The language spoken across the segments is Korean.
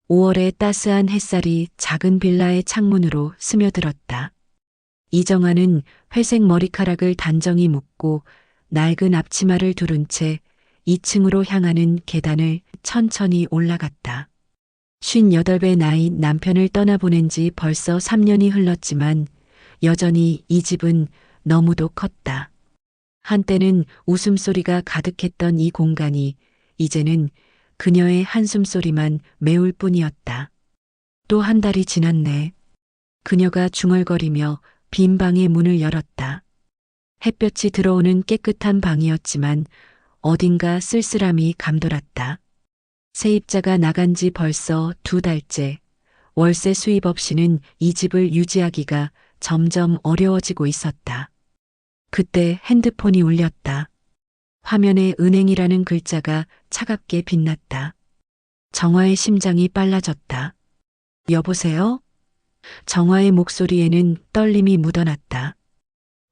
5월의 따스한 햇살이 작은 빌라의 창문으로 스며들었다. 이정아는 회색 머리카락을 단정히 묶고 낡은 앞치마를 두른 채 2층으로 향하는 계단을 천천히 올라갔다. 58배 나이 남편을 떠나보낸 지 벌써 3년이 흘렀지만 여전히 이 집은 너무도 컸다. 한때는 웃음소리가 가득했던 이 공간이 이제는 그녀의 한숨소리만 메울 뿐이었다. 또 한 달이 지났네. 그녀가 중얼거리며 빈 방의 문을 열었다. 햇볕이 들어오는 깨끗한 방이었지만 어딘가 쓸쓸함이 감돌았다. 세입자가 나간 지 벌써 2달째. 월세 수입 없이는 이 집을 유지하기가 점점 어려워지고 있었다. 그때 핸드폰이 울렸다. 화면에 은행이라는 글자가 차갑게 빛났다. 정화의 심장이 빨라졌다. 여보세요? 정화의 목소리에는 떨림이 묻어났다.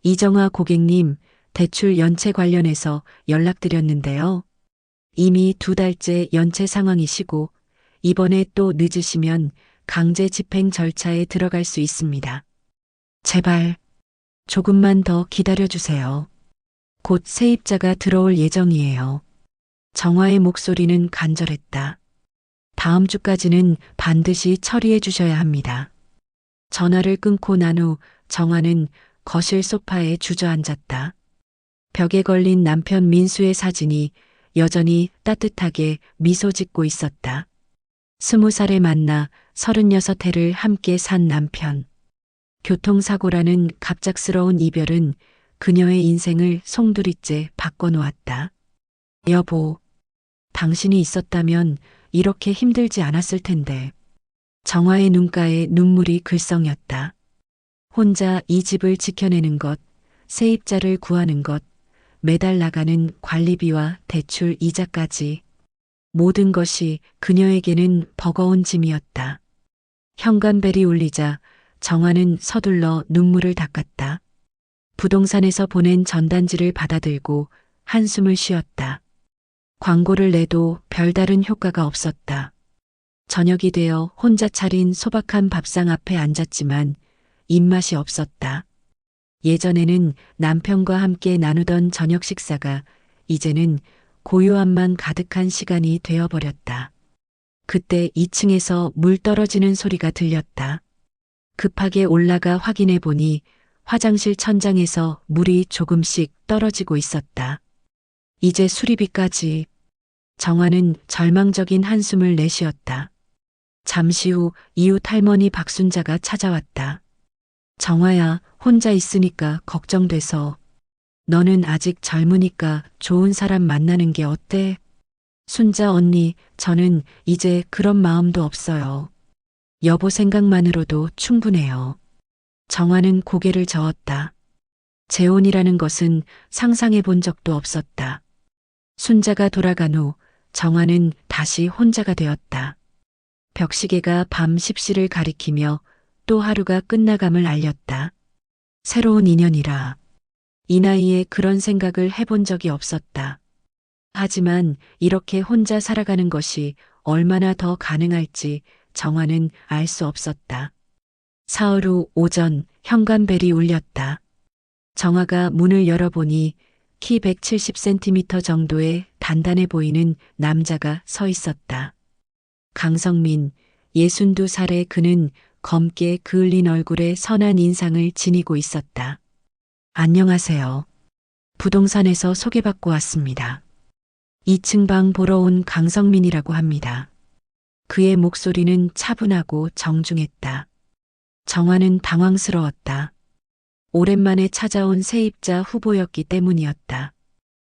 이정화 고객님, 대출 연체 관련해서 연락드렸는데요. 이미 2달째 연체 상황이시고 이번에 또 늦으시면 강제 집행 절차에 들어갈 수 있습니다. 제발 조금만 더 기다려주세요. 곧 세입자가 들어올 예정이에요. 정화의 목소리는 간절했다. 다음 주까지는 반드시 처리해 주셔야 합니다. 전화를 끊고 난 후 정화는 거실 소파에 주저앉았다. 벽에 걸린 남편 민수의 사진이 여전히 따뜻하게 미소 짓고 있었다. 20살에 만나 36해를 함께 산 남편. 교통사고라는 갑작스러운 이별은 그녀의 인생을 송두리째 바꿔놓았다. 여보, 당신이 있었다면 이렇게 힘들지 않았을 텐데. 정화의 눈가에 눈물이 글썽였다. 혼자 이 집을 지켜내는 것, 세입자를 구하는 것, 매달 나가는 관리비와 대출 이자까지. 모든 것이 그녀에게는 버거운 짐이었다. 현관벨이 울리자 정화는 서둘러 눈물을 닦았다. 부동산에서 보낸 전단지를 받아들고 한숨을 쉬었다. 광고를 내도 별다른 효과가 없었다. 저녁이 되어 혼자 차린 소박한 밥상 앞에 앉았지만 입맛이 없었다. 예전에는 남편과 함께 나누던 저녁 식사가 이제는 고요함만 가득한 시간이 되어버렸다. 그때 2층에서 물 떨어지는 소리가 들렸다. 급하게 올라가 확인해 보니 화장실 천장에서 물이 조금씩 떨어지고 있었다. 이제 수리비까지. 정화는 절망적인 한숨을 내쉬었다. 잠시 후 이웃 할머니 박순자가 찾아왔다. 정화야, 혼자 있으니까 걱정돼서. 너는 아직 젊으니까 좋은 사람 만나는 게 어때? 순자 언니, 저는 이제 그런 마음도 없어요. 여보 생각만으로도 충분해요. 정화는 고개를 저었다. 재혼이라는 것은 상상해 본 적도 없었다. 순자가 돌아간 후 정화는 다시 혼자가 되었다. 벽시계가 밤 10시를 가리키며 또 하루가 끝나감을 알렸다. 새로운 인연이라. 이 나이에 그런 생각을 해본 적이 없었다. 하지만 이렇게 혼자 살아가는 것이 얼마나 더 가능할지 정화는 알 수 없었다. 사흘 후 오전 현관벨이 울렸다. 정화가 문을 열어보니 키 170cm 정도의 단단해 보이는 남자가 서 있었다. 강성민, 62살의 그는 검게 그을린 얼굴에 선한 인상을 지니고 있었다. 안녕하세요. 부동산에서 소개받고 왔습니다. 2층 방 보러 온 강성민이라고 합니다. 그의 목소리는 차분하고 정중했다. 정화는 당황스러웠다. 오랜만에 찾아온 세입자 후보였기 때문이었다.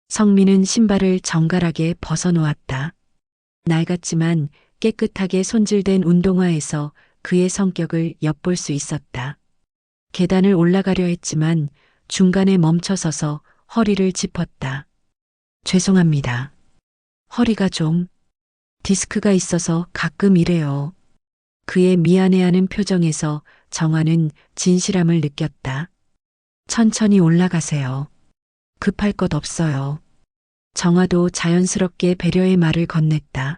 성민은 신발을 정갈하게 벗어놓았다. 낡았지만 깨끗하게 손질된 운동화에서 그의 성격을 엿볼 수 있었다. 계단을 올라가려 했지만 중간에 멈춰서서 허리를 짚었다. 죄송합니다. 허리가 좀 디스크가 있어서 가끔 이래요. 그의 미안해하는 표정에서 정화는 진실함을 느꼈다. 천천히 올라가세요. 급할 것 없어요. 정화도 자연스럽게 배려의 말을 건넸다.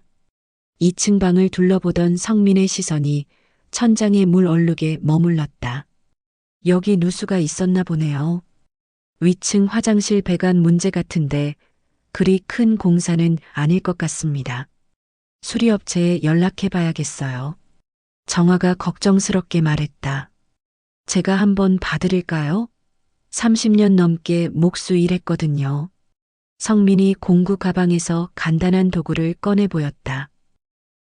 2층 방을 둘러보던 성민의 시선이 천장에 물 얼룩에 머물렀다. 여기 누수가 있었나 보네요. 위층 화장실 배관 문제 같은데 그리 큰 공사는 아닐 것 같습니다. 수리업체에 연락해 봐야겠어요. 정화가 걱정스럽게 말했다. 제가 한번 봐드릴까요? 30년 넘게 목수 일했거든요. 성민이 공구 가방에서 간단한 도구를 꺼내 보였다.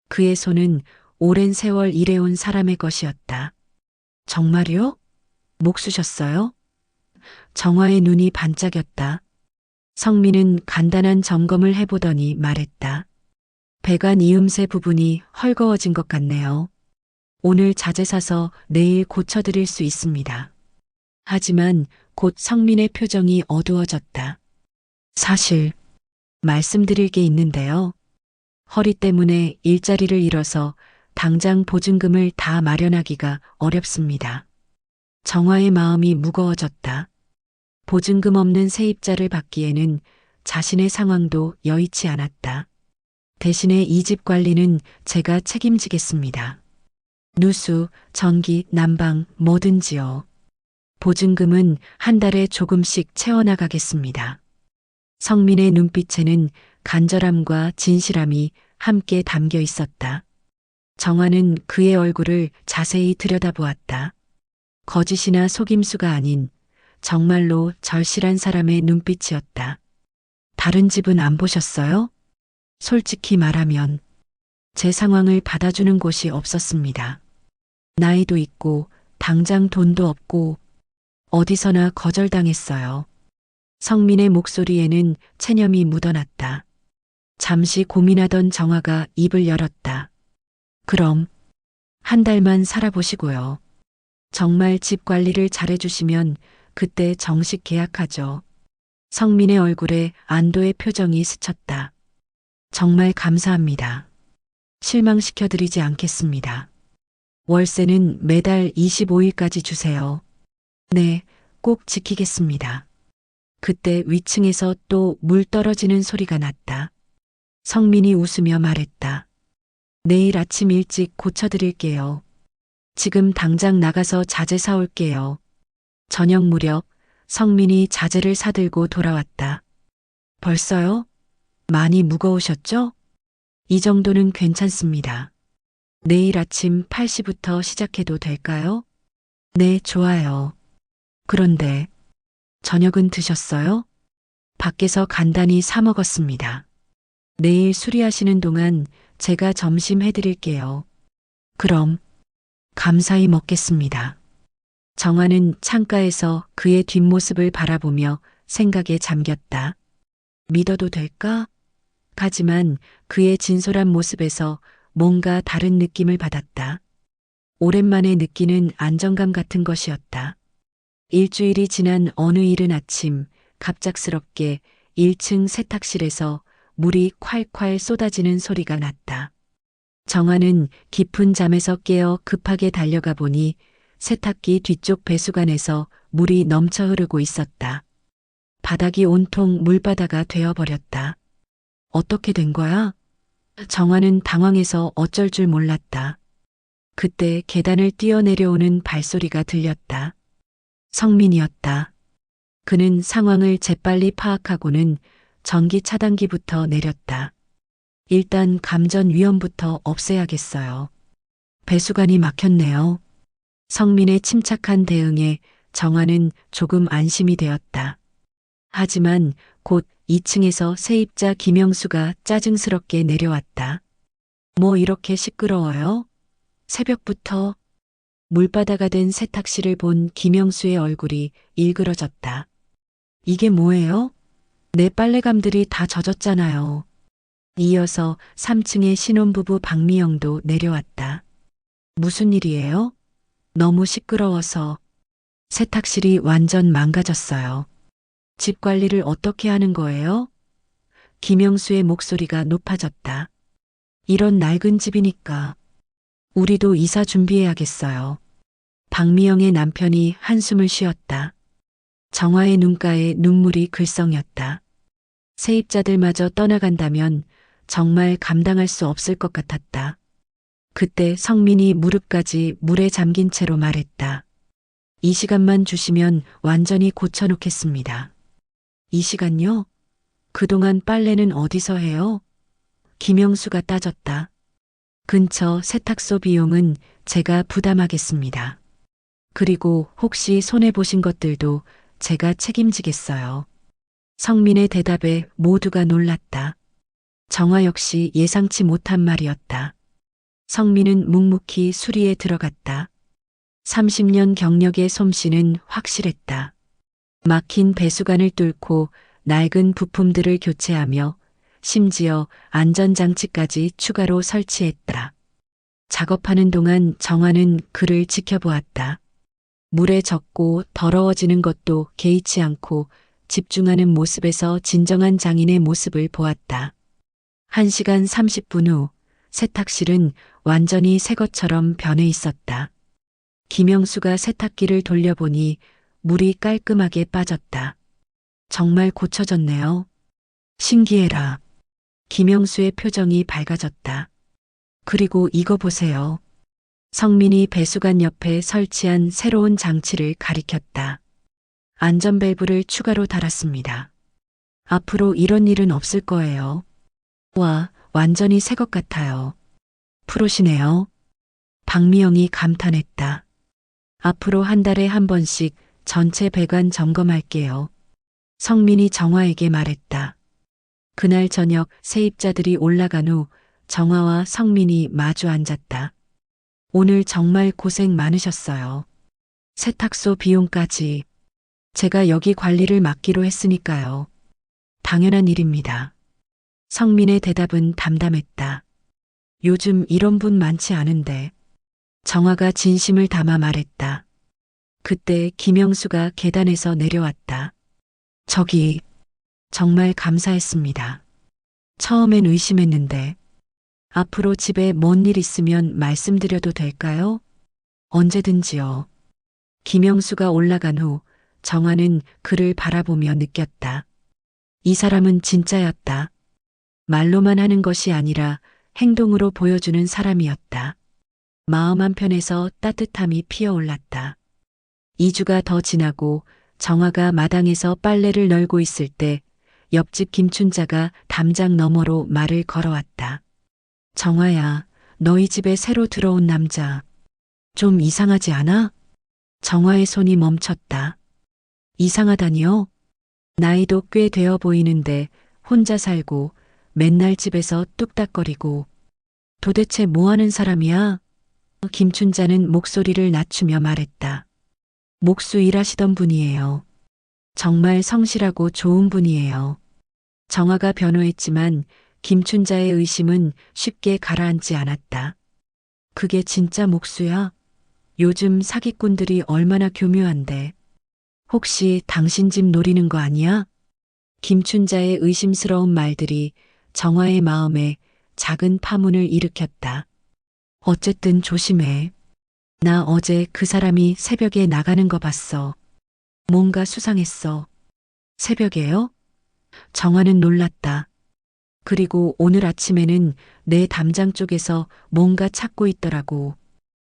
그의 손은 오랜 세월 일해온 사람의 것이었다. 정말요? 목수셨어요? 정화의 눈이 반짝였다. 성민은 간단한 점검을 해보더니 말했다. 배관 이음새 부분이 헐거워진 것 같네요. 오늘 자재 사서 내일 고쳐드릴 수 있습니다. 하지만 곧 성민의 표정이 어두워졌다. 사실 말씀드릴 게 있는데요. 허리 때문에 일자리를 잃어서 당장 보증금을 다 마련하기가 어렵습니다. 정화의 마음이 무거워졌다. 보증금 없는 세입자를 받기에는 자신의 상황도 여의치 않았다. 대신에 이 집 관리는 제가 책임지겠습니다. 누수, 전기, 난방 뭐든지요. 보증금은 한 달에 조금씩 채워나가겠습니다. 성민의 눈빛에는 간절함과 진실함이 함께 담겨 있었다. 정화는 그의 얼굴을 자세히 들여다보았다. 거짓이나 속임수가 아닌 정말로 절실한 사람의 눈빛이었다. 다른 집은 안 보셨어요? 솔직히 말하면 제 상황을 받아주는 곳이 없었습니다. 나이도 있고 당장 돈도 없고 어디서나 거절당했어요. 성민의 목소리에는 체념이 묻어났다. 잠시 고민하던 정화가 입을 열었다. 그럼 한 달만 살아보시고요. 정말 집 관리를 잘해주시면 그때 정식 계약하죠. 성민의 얼굴에 안도의 표정이 스쳤다. 정말 감사합니다. 실망시켜드리지 않겠습니다. 월세는 매달 25일까지 주세요. 네, 꼭 지키겠습니다. 그때 위층에서 또 물 떨어지는 소리가 났다. 성민이 웃으며 말했다. 내일 아침 일찍 고쳐드릴게요. 지금 당장 나가서 자재 사올게요. 저녁 무렵 성민이 자재를 사들고 돌아왔다. 벌써요? 많이 무거우셨죠? 이 정도는 괜찮습니다. 내일 아침 8시부터 시작해도 될까요? 네, 좋아요. 그런데 저녁은 드셨어요? 밖에서 간단히 사 먹었습니다. 내일 수리하시는 동안 제가 점심 해드릴게요. 그럼 감사히 먹겠습니다. 정화는 창가에서 그의 뒷모습을 바라보며 생각에 잠겼다. 믿어도 될까? 하지만 그의 진솔한 모습에서 뭔가 다른 느낌을 받았다. 오랜만에 느끼는 안정감 같은 것이었다. 일주일이 지난 어느 이른 아침 갑작스럽게 1층 세탁실에서 물이 콸콸 쏟아지는 소리가 났다. 정화는 깊은 잠에서 깨어 급하게 달려가 보니 세탁기 뒤쪽 배수관에서 물이 넘쳐 흐르고 있었다. 바닥이 온통 물바다가 되어버렸다. 어떻게 된 거야? 정화는 당황해서 어쩔 줄 몰랐다. 그때 계단을 뛰어내려오는 발소리가 들렸다. 성민이었다. 그는 상황을 재빨리 파악하고는 전기 차단기부터 내렸다. 일단 감전 위험부터 없애야겠어요. 배수관이 막혔네요. 성민의 침착한 대응에 정화는 조금 안심이 되었다. 하지만 곧 2층에서 세입자 김영수가 짜증스럽게 내려왔다. 뭐 이렇게 시끄러워요? 새벽부터 물바다가 된 세탁실을 본 김영수의 얼굴이 일그러졌다. 이게 뭐예요? 내 빨래감들이 다 젖었잖아요. 이어서 3층의 신혼부부 박미영도 내려왔다. 무슨 일이에요? 너무 시끄러워서 세탁실이 완전 망가졌어요. 집 관리를 어떻게 하는 거예요? 김영수의 목소리가 높아졌다. 이런 낡은 집이니까 우리도 이사 준비해야겠어요. 박미영의 남편이 한숨을 쉬었다. 정화의 눈가에 눈물이 글썽였다. 세입자들마저 떠나간다면 정말 감당할 수 없을 것 같았다. 그때 성민이 무릎까지 물에 잠긴 채로 말했다. 이 시간만 주시면 완전히 고쳐놓겠습니다. 이 시간요? 그동안 빨래는 어디서 해요? 김영수가 따졌다. 근처 세탁소 비용은 제가 부담하겠습니다. 그리고 혹시 손해보신 것들도 제가 책임지겠어요. 성민의 대답에 모두가 놀랐다. 정화 역시 예상치 못한 말이었다. 성민은 묵묵히 수리에 들어갔다. 30년 경력의 솜씨는 확실했다. 막힌 배수관을 뚫고 낡은 부품들을 교체하며 심지어 안전장치까지 추가로 설치했다. 작업하는 동안 정화는 그를 지켜보았다. 물에 젖고 더러워지는 것도 개의치 않고 집중하는 모습에서 진정한 장인의 모습을 보았다. 1시간 30분 후 세탁실은 완전히 새 것처럼 변해 있었다. 김영수가 세탁기를 돌려보니 물이 깔끔하게 빠졌다. 정말 고쳐졌네요. 신기해라. 김영수의 표정이 밝아졌다. 그리고 이거 보세요. 성민이 배수관 옆에 설치한 새로운 장치를 가리켰다. 안전밸브를 추가로 달았습니다. 앞으로 이런 일은 없을 거예요. 와, 완전히 새 것 같아요. 프로시네요. 박미영이 감탄했다. 앞으로 한 달에 한 번씩 전체 배관 점검할게요. 성민이 정화에게 말했다. 그날 저녁 세입자들이 올라간 후 정화와 성민이 마주 앉았다. 오늘 정말 고생 많으셨어요. 세탁소 비용까지. 제가 여기 관리를 맡기로 했으니까요. 당연한 일입니다. 성민의 대답은 담담했다. 요즘 이런 분 많지 않은데. 정화가 진심을 담아 말했다. 그때 김영수가 계단에서 내려왔다. 저기, 정말 감사했습니다. 처음엔 의심했는데. 앞으로 집에 뭔 일 있으면 말씀드려도 될까요? 언제든지요. 김영수가 올라간 후 정화는 그를 바라보며 느꼈다. 이 사람은 진짜였다. 말로만 하는 것이 아니라 행동으로 보여주는 사람이었다. 마음 한편에서 따뜻함이 피어올랐다. 2주가 더 지나고 정화가 마당에서 빨래를 널고 있을 때 옆집 김춘자가 담장 너머로 말을 걸어왔다. 정화야, 너희 집에 새로 들어온 남자. 좀 이상하지 않아? 정화의 손이 멈췄다. 이상하다니요? 나이도 꽤 되어 보이는데 혼자 살고 맨날 집에서 뚝딱거리고. 도대체 뭐 하는 사람이야? 김춘자는 목소리를 낮추며 말했다. 목수 일하시던 분이에요. 정말 성실하고 좋은 분이에요. 정화가 변호했지만 김춘자의 의심은 쉽게 가라앉지 않았다. 그게 진짜 목수야? 요즘 사기꾼들이 얼마나 교묘한데. 혹시 당신 집 노리는 거 아니야? 김춘자의 의심스러운 말들이 정화의 마음에 작은 파문을 일으켰다. 어쨌든 조심해. 나 어제 그 사람이 새벽에 나가는 거 봤어. 뭔가 수상했어. 새벽에요? 정화는 놀랐다. 그리고 오늘 아침에는 내 담장 쪽에서 뭔가 찾고 있더라고.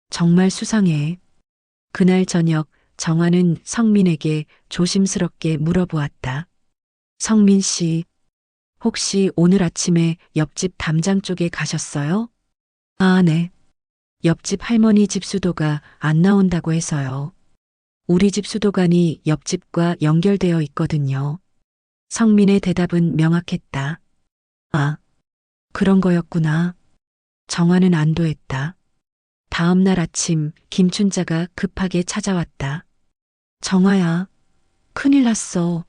정말 수상해. 그날 저녁 정화는 성민에게 조심스럽게 물어보았다. 성민 씨, 혹시 오늘 아침에 옆집 담장 쪽에 가셨어요? 아, 네. 옆집 할머니 집 수도가 안 나온다고 해서요. 우리 집 수도관이 옆집과 연결되어 있거든요. 성민의 대답은 명확했다. 아, 그런 거였구나. 정화는 안도했다. 다음 날 아침 김춘자가 급하게 찾아왔다. 정화야, 큰일 났어.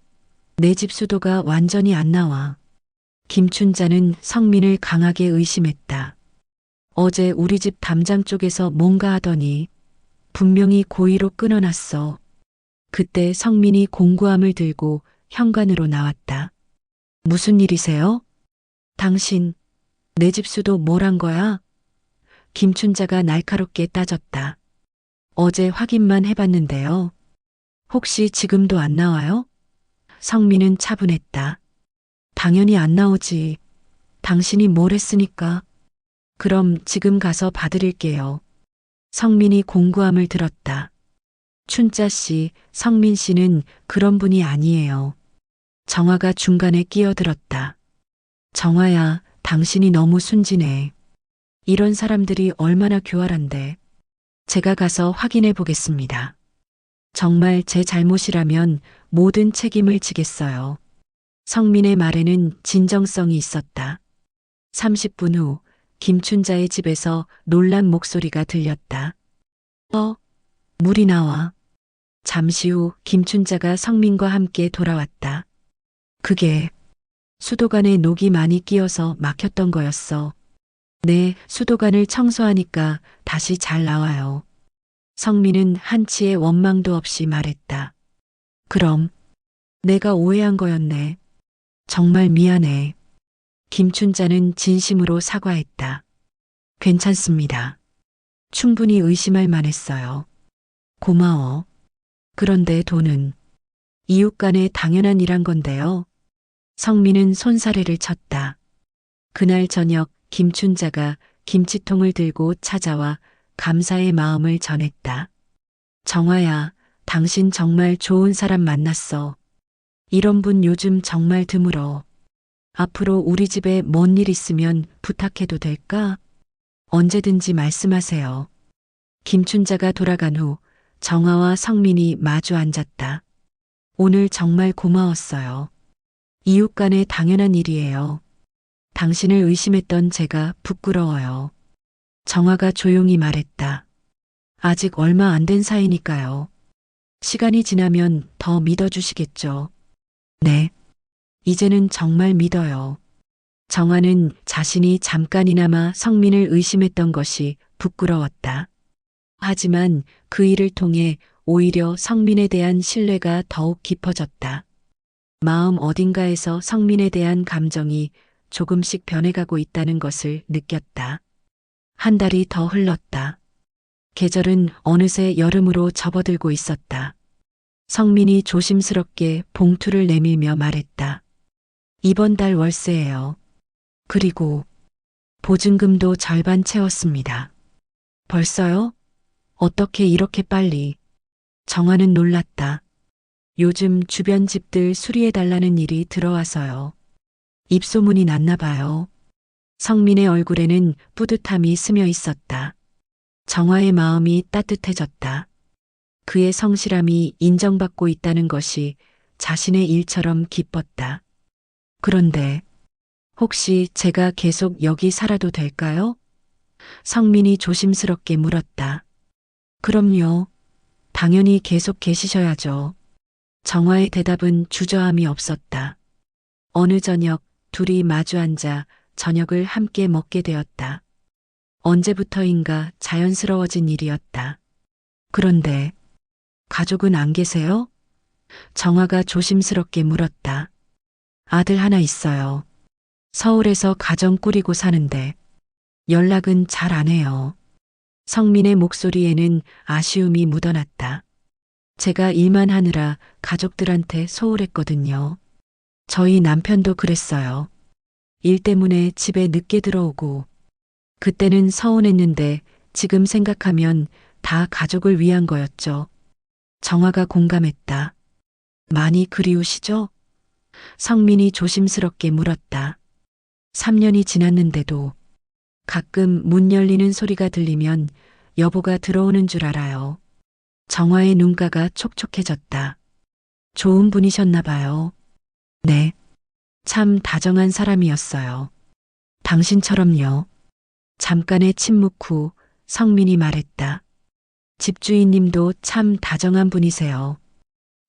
내 집 수도가 완전히 안 나와. 김춘자는 성민을 강하게 의심했다. 어제 우리 집 담장 쪽에서 뭔가 하더니 분명히 고의로 끊어놨어. 그때 성민이 공구함을 들고 현관으로 나왔다. 무슨 일이세요? 당신, 내 집 수도 뭘 한 거야? 김춘자가 날카롭게 따졌다. 어제 확인만 해봤는데요. 혹시 지금도 안 나와요? 성민은 차분했다. 당연히 안 나오지. 당신이 뭘 했으니까? 그럼 지금 가서 봐드릴게요. 성민이 공구함을 들었다. 춘자 씨, 성민 씨는 그런 분이 아니에요. 정화가 중간에 끼어들었다. 정화야, 당신이 너무 순진해. 이런 사람들이 얼마나 교활한데. 제가 가서 확인해 보겠습니다. 정말 제 잘못이라면 모든 책임을 지겠어요. 성민의 말에는 진정성이 있었다. 30분 후 김춘자의 집에서 놀란 목소리가 들렸다. 물이 나와. 잠시 후 김춘자가 성민과 함께 돌아왔다. 그게 수도관에 녹이 많이 끼어서 막혔던 거였어. 네, 수도관을 청소하니까 다시 잘 나와요. 성민은 한치의 원망도 없이 말했다. 그럼 내가 오해한 거였네. 정말 미안해. 김춘자는 진심으로 사과했다. 괜찮습니다. 충분히 의심할 만했어요. 고마워. 그런데 돈은 이웃 간의 당연한 일한 건데요. 성민은 손사래를 쳤다. 그날 저녁 김춘자가 김치통을 들고 찾아와 감사의 마음을 전했다. 정화야, 당신 정말 좋은 사람 만났어. 이런 분 요즘 정말 드물어. 앞으로 우리 집에 뭔 일 있으면 부탁해도 될까? 언제든지 말씀하세요. 김춘자가 돌아간 후 정화와 성민이 마주 앉았다. 오늘 정말 고마웠어요. 이웃 간의 당연한 일이에요. 당신을 의심했던 제가 부끄러워요. 정화가 조용히 말했다. 아직 얼마 안 된 사이니까요. 시간이 지나면 더 믿어주시겠죠. 네. 이제는 정말 믿어요. 정화는 자신이 잠깐이나마 성민을 의심했던 것이 부끄러웠다. 하지만 그 일을 통해 오히려 성민에 대한 신뢰가 더욱 깊어졌다. 마음 어딘가에서 성민에 대한 감정이 조금씩 변해가고 있다는 것을 느꼈다. 한 달이 더 흘렀다. 계절은 어느새 여름으로 접어들고 있었다. 성민이 조심스럽게 봉투를 내밀며 말했다. 이번 달 월세예요. 그리고 보증금도 절반 채웠습니다. 벌써요? 어떻게 이렇게 빨리? 정화는 놀랐다. 요즘 주변 집들 수리해달라는 일이 들어와서요. 입소문이 났나 봐요. 성민의 얼굴에는 뿌듯함이 스며 있었다. 정화의 마음이 따뜻해졌다. 그의 성실함이 인정받고 있다는 것이 자신의 일처럼 기뻤다. 그런데 혹시 제가 계속 여기 살아도 될까요? 성민이 조심스럽게 물었다. 그럼요. 당연히 계속 계시셔야죠. 정화의 대답은 주저함이 없었다. 어느 저녁 둘이 마주 앉아 저녁을 함께 먹게 되었다. 언제부터인가 자연스러워진 일이었다. 그런데 가족은 안 계세요? 정화가 조심스럽게 물었다. 아들 하나 있어요. 서울에서 가정 꾸리고 사는데 연락은 잘 안 해요. 성민의 목소리에는 아쉬움이 묻어났다. 제가 일만 하느라 가족들한테 소홀했거든요. 저희 남편도 그랬어요. 일 때문에 집에 늦게 들어오고 그때는 서운했는데 지금 생각하면 다 가족을 위한 거였죠. 정화가 공감했다. 많이 그리우시죠? 성민이 조심스럽게 물었다. 3년이 지났는데도 가끔 문 열리는 소리가 들리면 여보가 들어오는 줄 알아요. 정화의 눈가가 촉촉해졌다. 좋은 분이셨나 봐요. 네. 참 다정한 사람이었어요. 당신처럼요. 잠깐의 침묵 후 성민이 말했다. 집주인님도 참 다정한 분이세요.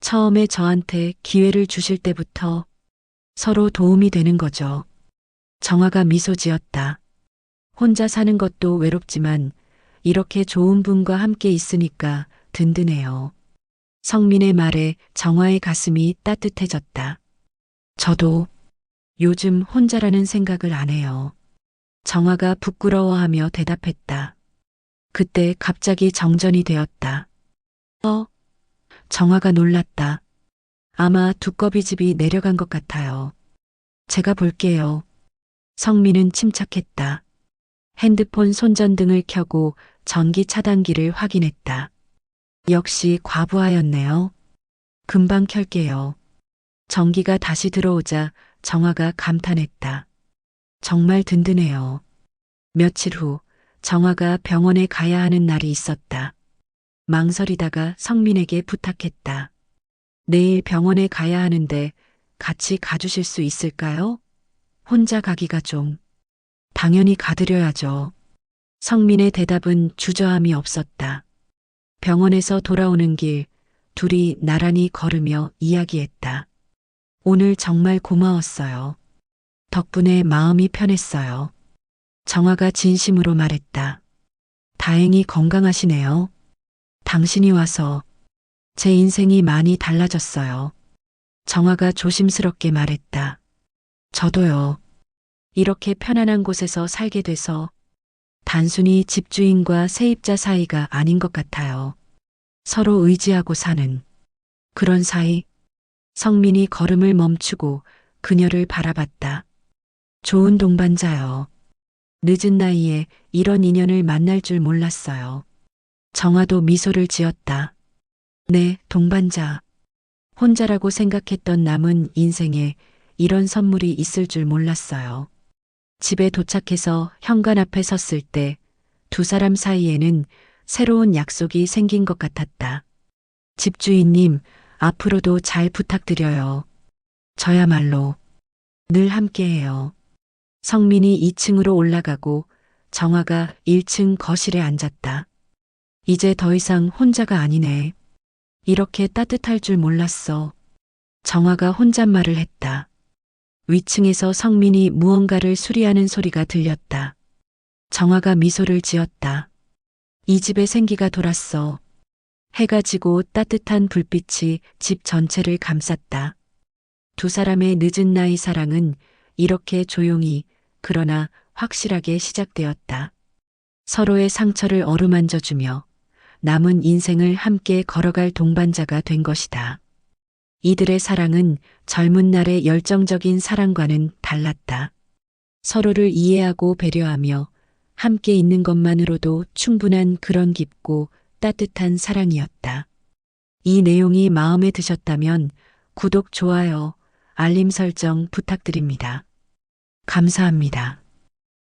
처음에 저한테 기회를 주실 때부터 서로 도움이 되는 거죠. 정화가 미소 지었다. 혼자 사는 것도 외롭지만 이렇게 좋은 분과 함께 있으니까 든든해요. 성민의 말에 정화의 가슴이 따뜻해졌다. 저도 요즘 혼자라는 생각을 안 해요. 정화가 부끄러워하며 대답했다. 그때 갑자기 정전이 되었다. 정화가 놀랐다. 아마 두꺼비 집이 내려간 것 같아요. 제가 볼게요. 성민은 침착했다. 핸드폰 손전등을 켜고 전기 차단기를 확인했다. 역시 과부하였네요. 금방 켤게요. 전기가 다시 들어오자 정화가 감탄했다. 정말 든든해요. 며칠 후 정화가 병원에 가야 하는 날이 있었다. 망설이다가 성민에게 부탁했다. 내일 병원에 가야 하는데 같이 가주실 수 있을까요? 혼자 가기가 좀. 당연히 가드려야죠. 성민의 대답은 주저함이 없었다. 병원에서 돌아오는 길 둘이 나란히 걸으며 이야기했다. 오늘 정말 고마웠어요. 덕분에 마음이 편했어요. 정화가 진심으로 말했다. 다행히 건강하시네요. 당신이 와서 제 인생이 많이 달라졌어요. 정화가 조심스럽게 말했다. 저도요. 이렇게 편안한 곳에서 살게 돼서 단순히 집주인과 세입자 사이가 아닌 것 같아요. 서로 의지하고 사는 그런 사이. 성민이 걸음을 멈추고 그녀를 바라봤다. 좋은 동반자요. 늦은 나이에 이런 인연을 만날 줄 몰랐어요. 정화도 미소를 지었다. 네, 동반자. 혼자라고 생각했던 남은 인생에 이런 선물이 있을 줄 몰랐어요. 집에 도착해서 현관 앞에 섰을 때 두 사람 사이에는 새로운 약속이 생긴 것 같았다. 집주인님, 앞으로도 잘 부탁드려요. 저야말로 늘 함께해요. 성민이 2층으로 올라가고 정화가 1층 거실에 앉았다. 이제 더 이상 혼자가 아니네. 이렇게 따뜻할 줄 몰랐어. 정화가 혼잣말을 했다. 위층에서 성민이 무언가를 수리하는 소리가 들렸다. 정화가 미소를 지었다. 이 집에 생기가 돌았어. 해가 지고 따뜻한 불빛이 집 전체를 감쌌다. 두 사람의 늦은 나이 사랑은 이렇게 조용히 그러나 확실하게 시작되었다. 서로의 상처를 어루만져주며 남은 인생을 함께 걸어갈 동반자가 된 것이다. 이들의 사랑은 젊은 날의 열정적인 사랑과는 달랐다. 서로를 이해하고 배려하며 함께 있는 것만으로도 충분한 그런 깊고 따뜻한 사랑이었다. 이 내용이 마음에 드셨다면 구독, 좋아요, 알림 설정 부탁드립니다. 감사합니다.